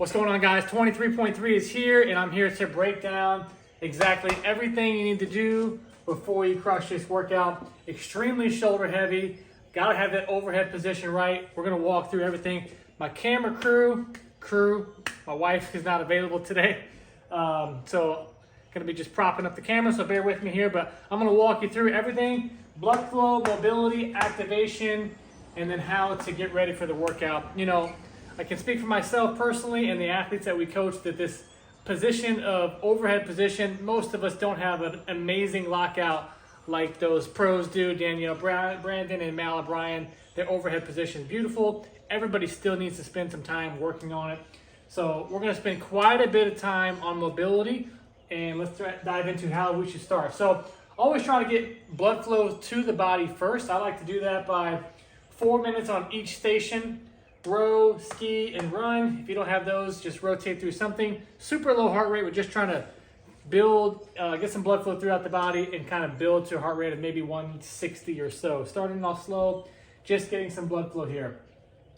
What's going on, guys? 23.3 is here, and I'm here to break down exactly everything you need to do before you crush this workout. Extremely shoulder heavy. Gotta have that overhead position right. We're gonna walk through everything. My camera crew, my wife is not available today, so gonna be just propping up the camera, so bear with me here, but I'm gonna walk you through everything: blood flow, mobility, activation, and then how to get ready for the workout. You know, I can speak for myself personally and the athletes that we coach that this position of overhead position, most of us don't have an amazing lockout like those pros do. Danielle Brandon and Mal O'Brien, their overhead position is beautiful. Everybody still needs to spend some time working on it. So we're gonna spend quite a bit of time on mobility, and let's dive into how we should start. So always try to get blood flow to the body first. I like to do that by 4 minutes on each station. Row, ski, and run. If you don't have those, just rotate through something. Super low heart rate. We're just trying to build, get some blood flow throughout the body and kind of build to a heart rate of maybe 160 or so. Starting off slow, just getting some blood flow here.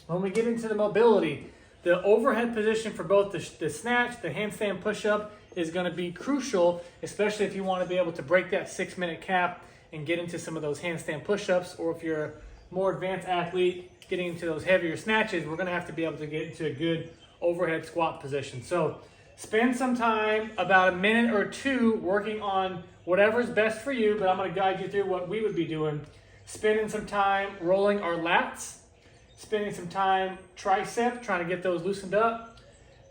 When we get into the mobility, the overhead position for both the snatch, the handstand push-up is going to be crucial, especially if you want to be able to break that 6-minute cap and get into some of those handstand push-ups, or if you're a more advanced athlete, getting into those heavier snatches, we're gonna have to be able to get into a good overhead squat position. So spend some time, about a minute or two, working on whatever's best for you, but I'm gonna guide you through what we would be doing. Spending some time rolling our lats, spending some time tricep, trying to get those loosened up.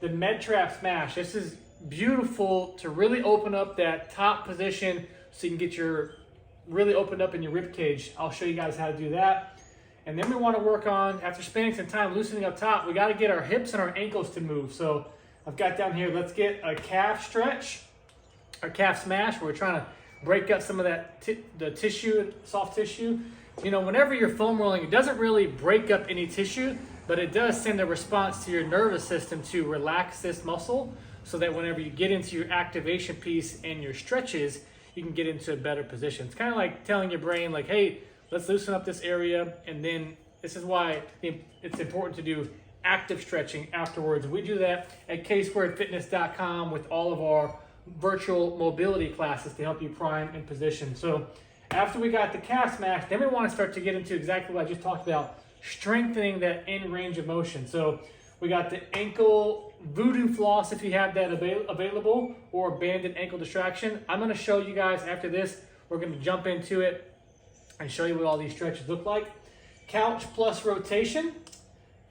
The med trap smash, this is beautiful to really open up that top position so you can get your really opened up in your rib cage. I'll show you guys how to do that. And then we want to work on, after spending some time loosening up top, we got to get our hips and our ankles to move. So I've got down here, let's get a calf stretch, a calf smash, where we're trying to break up some of that the tissue, soft tissue. You know, whenever you're foam rolling, it doesn't really break up any tissue, but it does send a response to your nervous system to relax this muscle, so that whenever you get into your activation piece and your stretches, you can get into a better position. It's kind of like telling your brain, like, hey, let's loosen up this area. And then this is why it's important to do active stretching afterwards. We do that at ksquaredfitness.com with all of our virtual mobility classes to help you prime and position. So after we got the calf smash, then we want to start to get into exactly what I just talked about, strengthening that end range of motion. So we got the ankle voodoo floss, if you have that available, or banded ankle distraction. I'm going to show you guys after this. We're going to jump into it and show you what all these stretches look like. Couch plus rotation.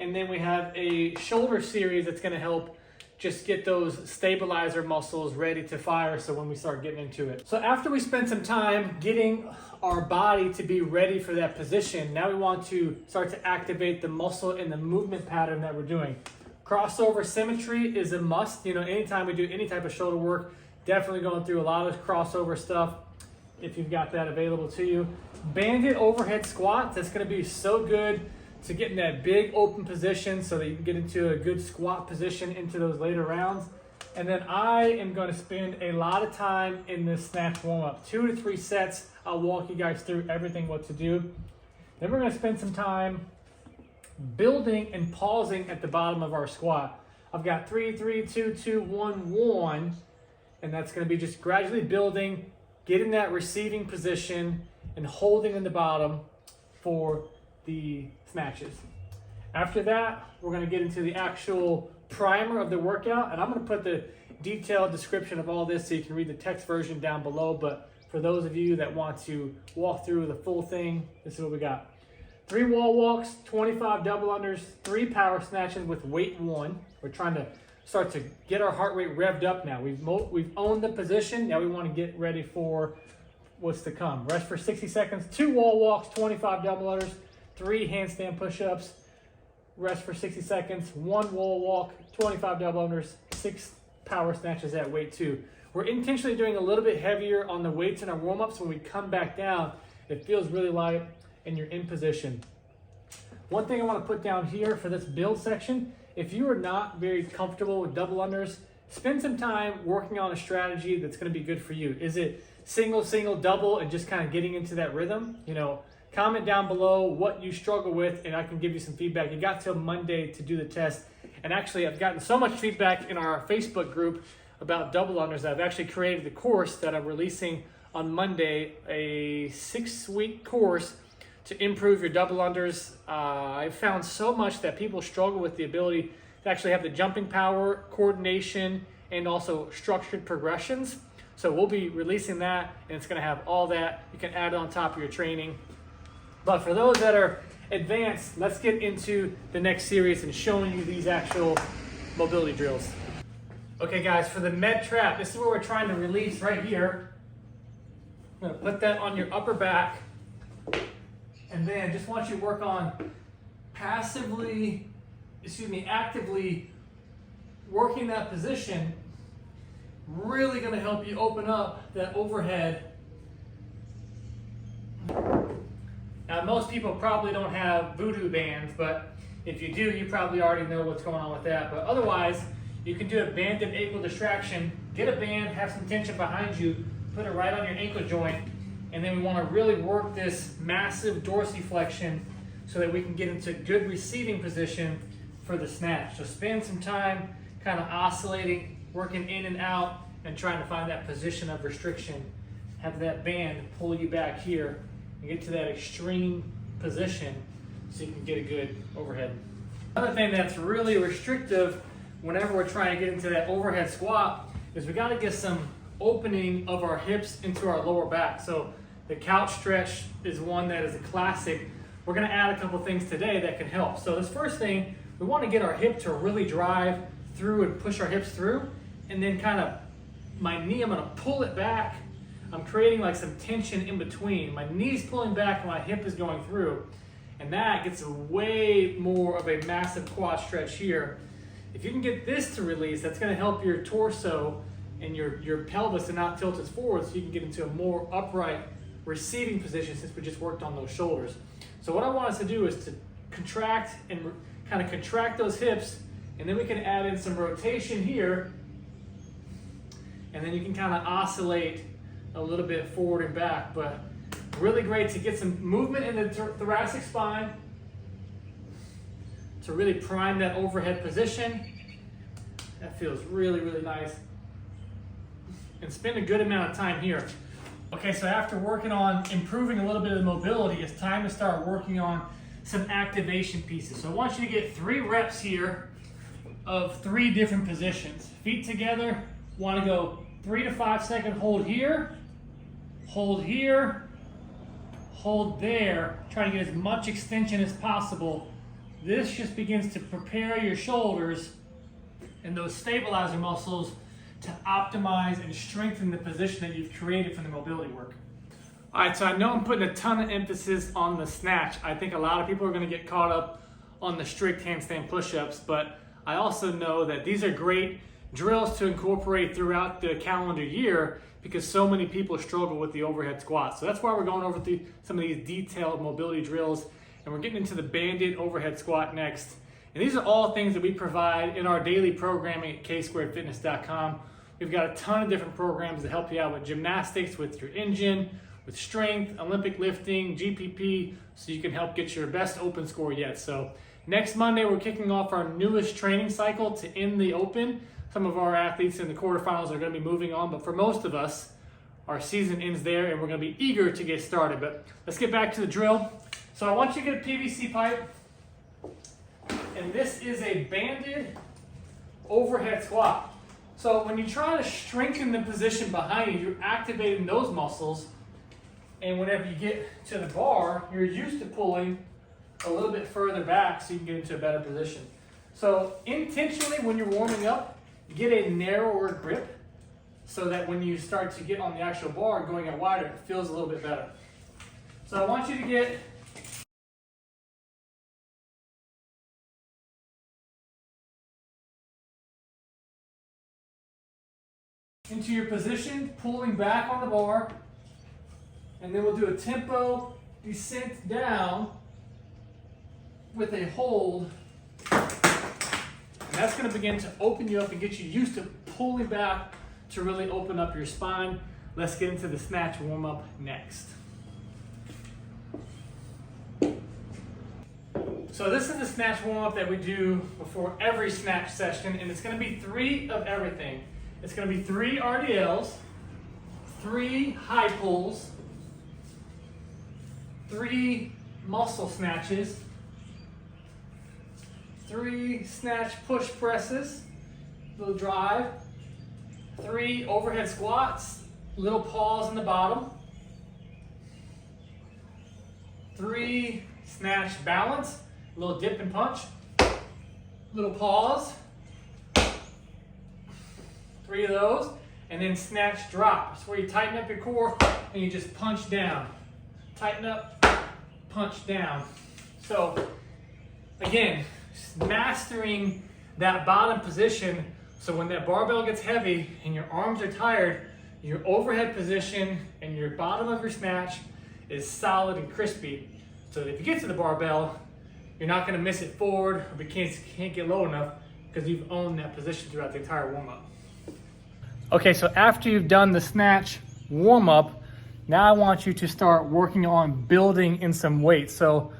And then we have a shoulder series that's going to help just get those stabilizer muscles ready to fire, so when we start getting into it. So after we spend some time getting our body to be ready for that position, now we want to start to activate the muscle and the movement pattern that we're doing. Crossover symmetry is a must. You know, anytime we do any type of shoulder work, definitely going through a lot of crossover stuff if you've got that available to you. Banded overhead squats, that's going to be so good to get in that big open position so that you can get into a good squat position into those later rounds. And then I am going to spend a lot of time in this snatch warm-up, 2 to 3 sets. I'll walk you guys through everything what to do. Then we're going to spend some time building and pausing at the bottom of our squat. I've got 3, 2, 2, 1, 1, and that's going to be just gradually building, getting that receiving position, and holding in the bottom for the snatches. After that, we're going to get into the actual primer of the workout, and I'm going to put the detailed description of all this so you can read the text version down below. But for those of you that want to walk through the full thing, this is what we got. 3 wall walks, 25 double unders, 3 power snatches with weight 1. We're trying to start to get our heart rate revved up now. We've owned the position. Now we want to get ready for what's to come. Rest for 60 seconds, 2 wall walks, 25 double unders, 3 handstand push-ups. Rest for 60 seconds, 1 wall walk, 25 double unders, 6 power snatches at weight 2. We're intentionally doing a little bit heavier on the weights in our warm-ups. When we come back down, it feels really light and you're in position. One thing I want to put down here for this build section, if you are not very comfortable with double unders, spend some time working on a strategy that's going to be good for you. Is it single, single, double, and just kind of getting into that rhythm? You know, comment down below what you struggle with, and I can give you some feedback. You got till Monday to do the test, And actually, I've gotten so much feedback in our Facebook group about double unders that I've actually created the course that I'm releasing on Monday, a 6-week course to improve your double unders. I've found so much that people struggle with the ability to actually have the jumping power, coordination, and also structured progressions. So we'll be releasing that, and it's gonna have all that. You can add it on top of your training. But for those that are advanced, let's get into the next series and showing you these actual mobility drills. Okay guys, for the med trap, this is where we're trying to release right here. I'm gonna put that on your upper back, and then just want you to work on actively working that position. Really gonna help you open up that overhead. Now, most people probably don't have voodoo bands, but if you do, you probably already know what's going on with that. But otherwise, you can do a banded ankle distraction. Get a band, have some tension behind you, put it right on your ankle joint, and then we want to really work this massive dorsiflexion so that we can get into good receiving position for the snatch. So spend some time kind of oscillating, working in and out, and trying to find that position of restriction. Have that band pull you back here and get to that extreme position so you can get a good overhead. Another thing that's really restrictive whenever we're trying to get into that overhead squat is we got to get some opening of our hips into our lower back. So the couch stretch is one that is a classic. We're going to add a couple things today that can help. So this first thing, we want to get our hip to really drive through and push our hips through, and then kind of my knee, I'm going to pull it back. I'm creating like some tension in between. My knee's pulling back and my hip is going through. And that gets way more of a massive quad stretch here. If you can get this to release, that's gonna help your torso and your pelvis to not tilt us forward, so you can get into a more upright receiving position since we just worked on those shoulders. So what I want us to do is to contract and kind of contract those hips, and then we can add in some rotation here, and then you can kind of oscillate a little bit forward and back. But really great to get some movement in the thoracic spine to really prime that overhead position. That feels really, really nice. And spend a good amount of time here. Okay, so after working on improving a little bit of the mobility, it's time to start working on some activation pieces. So I want you to get 3 reps here of 3 different positions. Feet together, want to go 3 to 5 second hold here, hold there. Try to get as much extension as possible. This just begins to prepare your shoulders and those stabilizer muscles to optimize and strengthen the position that you've created from the mobility work. All right, so I know I'm putting a ton of emphasis on the snatch. I think a lot of people are going to get caught up on the strict handstand push-ups, but I also know that these are great drills to incorporate throughout the calendar year because so many people struggle with the overhead squat. So that's why we're going over some of these detailed mobility drills, and we're getting into the banded overhead squat next. And these are all things that we provide in our daily programming at ksquaredfitness.com. We've got a ton of different programs to help you out with gymnastics, with your engine, with strength, Olympic lifting, GPP, so you can help get your best open score yet. So next Monday, we're kicking off our newest training cycle to end the open. Some of our athletes in the quarterfinals are going to be moving on, but for most of us, our season ends there, and we're going to be eager to get started. But let's get back to the drill. So I want you to get a PVC pipe, and this is a banded overhead squat. So when you try to strengthen the position behind you, you're activating those muscles, and whenever you get to the bar, you're used to pulling a little bit further back so you can get into a better position. So intentionally, when you're warming up, get a narrower grip so that when you start to get on the actual bar going out wider, it feels a little bit better. So I want you to get into your position, pulling back on the bar, and then we'll do a tempo descent down with a hold. And that's going to begin to open you up and get you used to pulling back to really open up your spine. Let's get into the snatch warm-up next. So this is the snatch warm-up that we do before every snatch session, and it's going to be 3 of everything. It's going to be 3 RDLs, 3 high pulls, 3 muscle snatches, 3 snatch push presses, little drive, 3 overhead squats, little pause in the bottom, 3 snatch balance, little dip and punch, little pause, 3 of those, and then snatch drop. It's where you tighten up your core and you just punch down. Tighten up, punch down. So again, mastering that bottom position, so when that barbell gets heavy and your arms are tired, your overhead position and your bottom of your snatch is solid and crispy. So that if you get to the barbell, you're not going to miss it forward, or can't get low enough because you've owned that position throughout the entire warm-up. Okay, so after you've done the snatch warm-up, now I want you to start working on building in some weight. So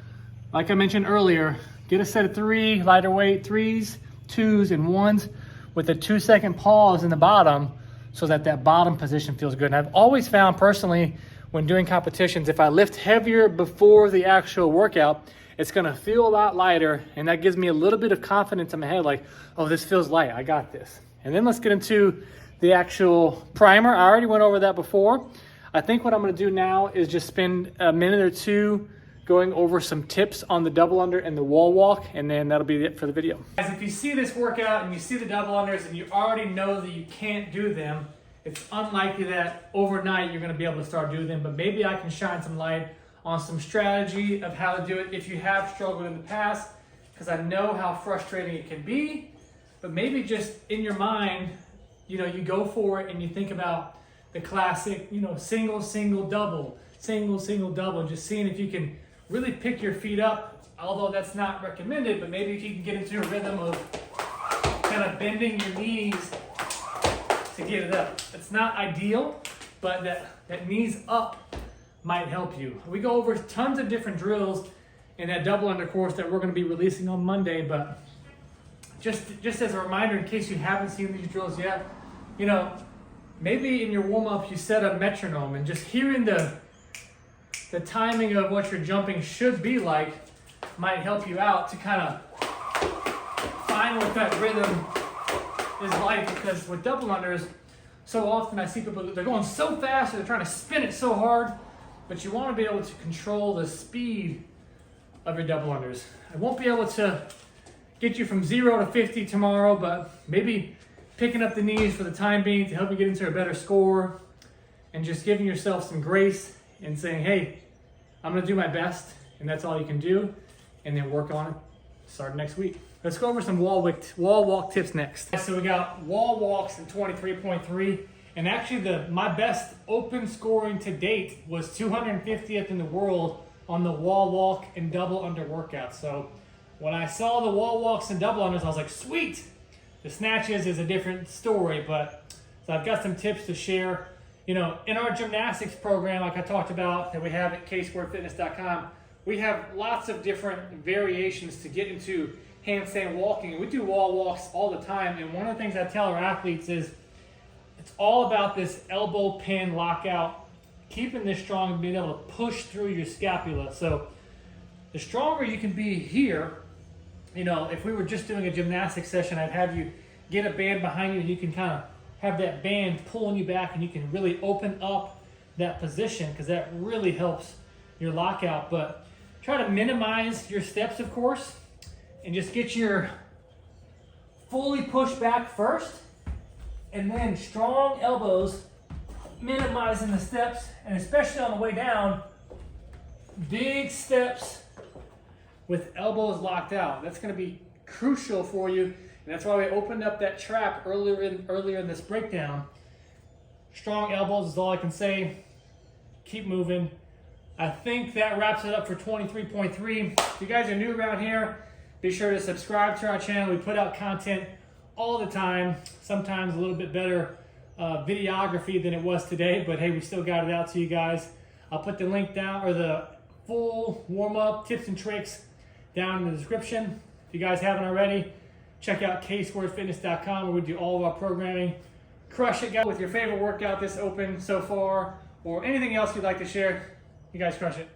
like I mentioned earlier, get a set of 3 lighter weight 3s, 2s, and 1s with a 2-second pause in the bottom so that that bottom position feels good. And I've always found personally when doing competitions, if I lift heavier before the actual workout, it's gonna feel a lot lighter, and that gives me a little bit of confidence in my head, like, oh, this feels light, I got this. And then let's get into the actual primer. I already went over that before. I think what I'm gonna do now is just spend a minute or 2 going over some tips on the double under and the wall walk, and then that'll be it for the video. Guys, if you see this workout and you see the double unders and you already know that you can't do them, it's unlikely that overnight you're gonna be able to start doing them, but maybe I can shine some light on some strategy of how to do it if you have struggled in the past, because I know how frustrating it can be. But maybe just in your mind, you know, you go for it and you think about the classic, you know, single, single, double, single, single, double, and just seeing if you can really pick your feet up, although that's not recommended, but maybe if you can get into a rhythm of kind of bending your knees to get it up. It's not ideal, but that knees up might help you. We go over tons of different drills in that double under course that we're going to be releasing on Monday, but just as a reminder, in case you haven't seen these drills yet, you know, maybe in your warm-up you set a metronome, and just hearing the timing of what your jumping should be like might help you out to kind of find what that rhythm is like. Because with double unders, so often I see people, they're going so fast, or they're trying to spin it so hard, but you want to be able to control the speed of your double unders. I won't be able to get you from 0 to 50 tomorrow, but maybe picking up the knees for the time being to help you get into a better score, and just giving yourself some grace and saying, hey, I'm going to do my best, and that's all you can do, and then work on it starting next week. Let's go over some wall walk tips next. So we got wall walks in 23.3, and actually my best open scoring to date was 250th in the world on the wall walk and double under workout. So when I saw the wall walks and double unders, I was like, sweet. The snatches is a different story, but so I've got some tips to share. You know, in our gymnastics program, like I talked about, that we have at ksquaredfitness.com, we have lots of different variations to get into handstand walking. We do wall walks all the time, and one of the things I tell our athletes is it's all about this elbow pin lockout, keeping this strong and being able to push through your scapula. So the stronger you can be here, you know, if we were just doing a gymnastics session, I'd have you get a band behind you, and you can kind of have that band pulling you back, and you can really open up that position, because that really helps your lockout. But try to minimize your steps, of course, and just get your fully pushed back first, and then strong elbows, minimizing the steps, and especially on the way down, big steps with elbows locked out. That's going to be crucial for you, and that's why we opened up that trap earlier in this breakdown. Strong elbows is all I can say. Keep moving. I think that wraps it up for 23.3. If you guys are new around here, be sure to subscribe to our channel. We put out content all the time, sometimes a little bit better videography than it was today, but hey, we still got it out to you guys. I'll put the link down, or the full warm-up tips and tricks down in the description. If you guys haven't already, check out ksquaredfitness.com where we do all of our programming. Crush it, guys, with your favorite workout this open so far, or anything else you'd like to share. You guys crush it.